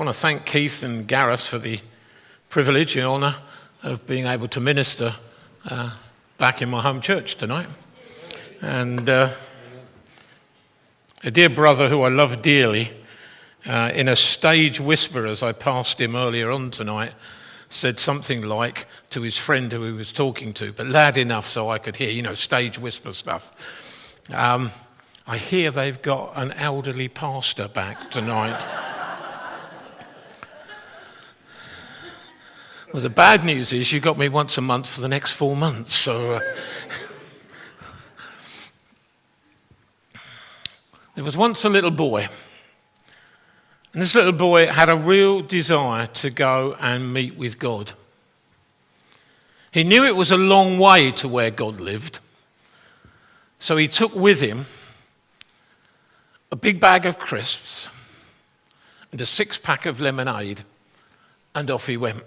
I want to thank Keith and Gareth for the privilege and honour of being able to minister back in my home church tonight. And a dear brother who I love dearly, in a stage whisper as I passed him earlier on tonight, said something like to his friend who he was talking to, but loud enough so I could hear, stage whisper stuff. I hear they've got an elderly pastor back tonight. Well, the bad news is you got me once a month for the next 4 months, so... There was once a little boy, and this little boy had a real desire to go and meet with God. He knew it was a long way to where God lived, so he took with him a big bag of crisps and a 6-pack of lemonade, and off he went.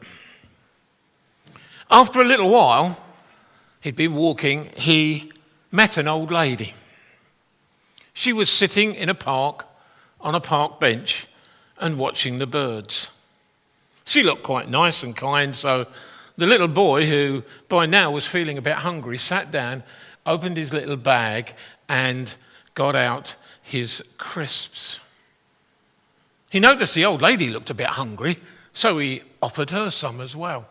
After a little while, he'd been walking, he met an old lady. She was sitting in a park, on a park bench, and watching the birds. She looked quite nice and kind, so the little boy, who by now was feeling a bit hungry, sat down, opened his little bag, and got out his crisps. He noticed the old lady looked a bit hungry, so he offered her some as well.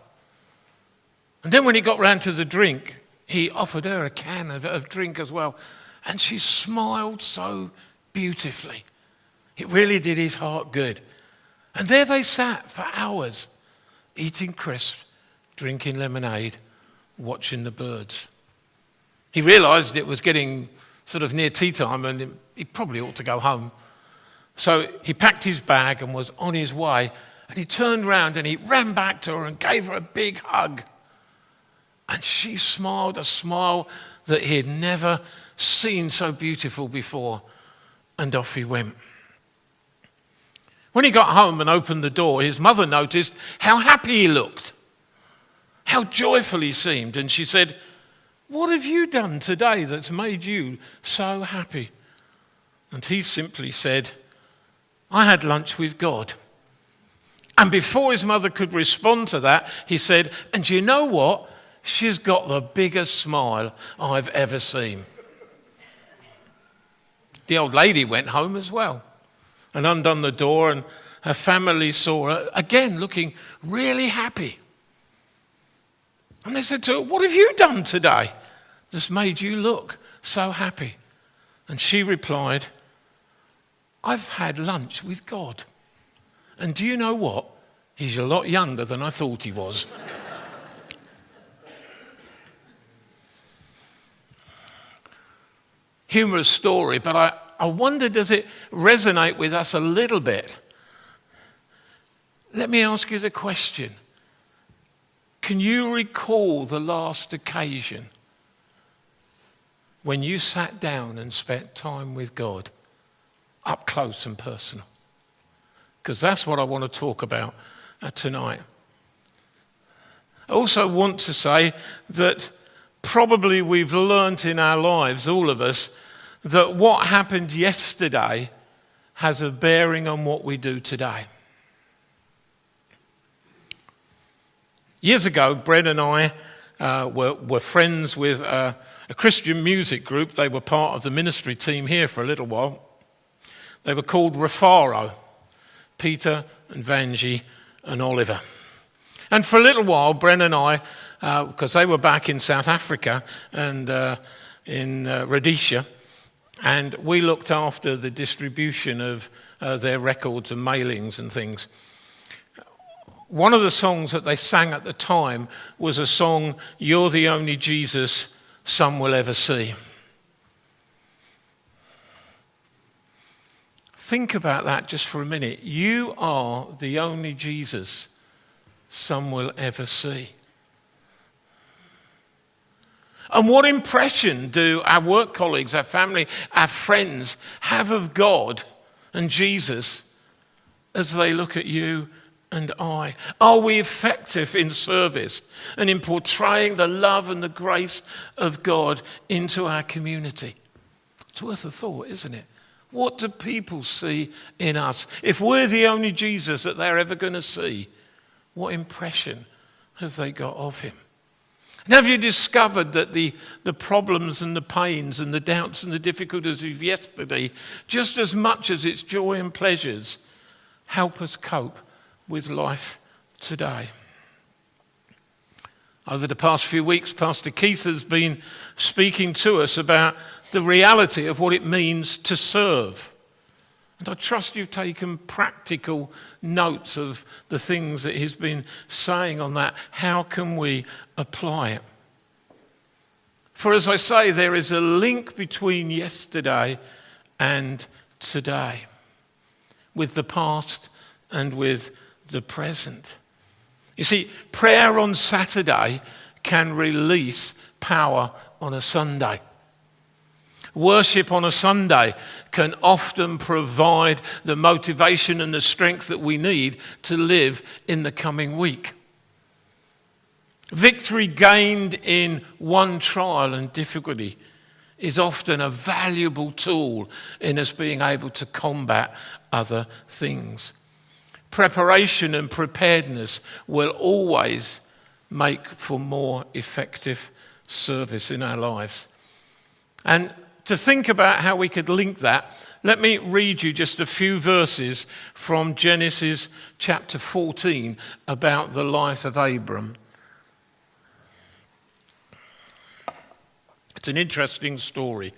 And then when he got round to the drink, he offered her a can of drink as well. And she smiled so beautifully. It really did his heart good. And there they sat for hours, eating crisps, drinking lemonade, watching the birds. He realised it was getting sort of near tea time and he probably ought to go home. So he packed his bag and was on his way. And he turned round and he ran back to her and gave her a big hug. And she smiled a smile that he had never seen so beautiful before, and off he went. When he got home and opened the door, his mother noticed how happy he looked, how joyful he seemed, and she said, "What have you done today that's made you so happy?" And he simply said, "I had lunch with God." And before his mother could respond to that, he said, "And you know what? She's got the biggest smile I've ever seen." The old lady went home as well and undone the door, and her family saw her again looking really happy. And they said to her, "What have you done today that's made you look so happy?" And she replied, "I've had lunch with God. And do you know what? He's a lot younger than I thought he was." Humorous story, but I wonder, does it resonate with us a little bit? Let me ask you the question. Can you recall the last occasion when you sat down and spent time with God up close and personal? Because that's what I want to talk about tonight. I also want to say that probably we've learnt in our lives, all of us, that what happened yesterday has a bearing on what we do today. Years ago, Brent and I were friends with a Christian music group. They were part of the ministry team here for a little while. They were called Rafaro, Peter and Vanji and Oliver. And for a little while, Brent and I, because they were back in South Africa and in Rhodesia, and we looked after the distribution of their records and mailings and things. One of the songs that they sang at the time was a song, "You're the Only Jesus Some Will Ever See." Think about that just for a minute. You are the only Jesus some will ever see. And what impression do our work colleagues, our family, our friends have of God and Jesus as they look at you and I? Are we effective in service and in portraying the love and the grace of God into our community? It's worth a thought, isn't it? What do people see in us? If we're the only Jesus that they're ever going to see, what impression have they got of him? And have you discovered that the problems and the pains and the doubts and the difficulties of yesterday, just as much as its joy and pleasures, help us cope with life today? Over the past few weeks, Pastor Keith has been speaking to us about the reality of what it means to serve. And I trust you've taken practical notes of the things that he's been saying on that. How can we apply it? For as I say, there is a link between yesterday and today, with the past and with the present. You see, prayer on Saturday can release power on a Sunday. Worship on a Sunday can often provide the motivation and the strength that we need to live in the coming week. Victory gained in one trial and difficulty is often a valuable tool in us being able to combat other things. Preparation and preparedness will always make for more effective service in our lives. And to think about how we could link that, let me read you just a few verses from Genesis chapter 14 about the life of Abram. It's an interesting story.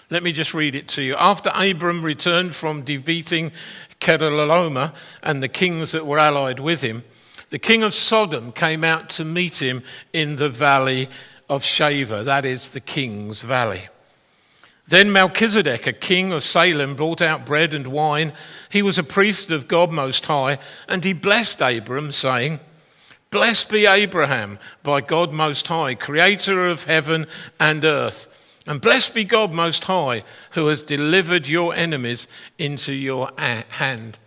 Let me just read it to you. After Abram returned from defeating Kedorlaomer and the kings that were allied with him, the king of Sodom came out to meet him in the valley of Shaveh, that is the king's valley. Then Melchizedek, a king of Salem, brought out bread and wine. He was a priest of God Most High, and he blessed Abram, saying, "Blessed be Abraham by God Most High, creator of heaven and earth. And blessed be God Most High, who has delivered your enemies into your hand."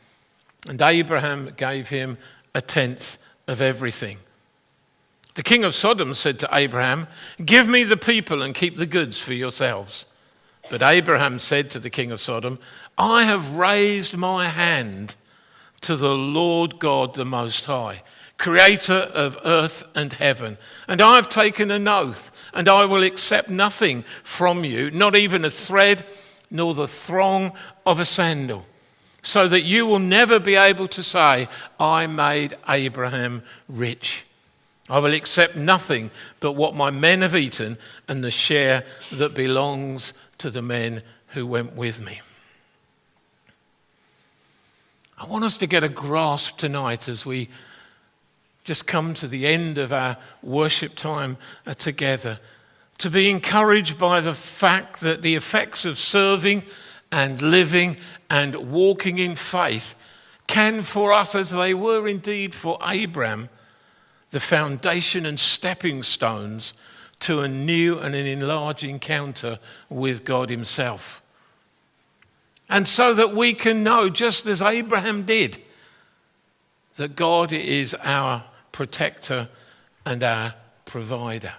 And Abraham gave him a tenth of everything. The king of Sodom said to Abraham, "Give me the people and keep the goods for yourselves." But Abraham said to the king of Sodom, "I have raised my hand to the Lord God the Most High, creator of earth and heaven. And I have taken an oath, and I will accept nothing from you, not even a thread, nor the thong of a sandal, so that you will never be able to say, 'I made Abraham rich.' I will accept nothing but what my men have eaten and the share that belongs to the men who went with me." I want us to get a grasp tonight as we just come to the end of our worship time together, to be encouraged by the fact that the effects of serving and living and walking in faith can for us, as they were indeed for Abraham, the foundation and stepping stones to a new and an enlarged encounter with God himself. And so that we can know, just as Abraham did, that God is our protector and our provider.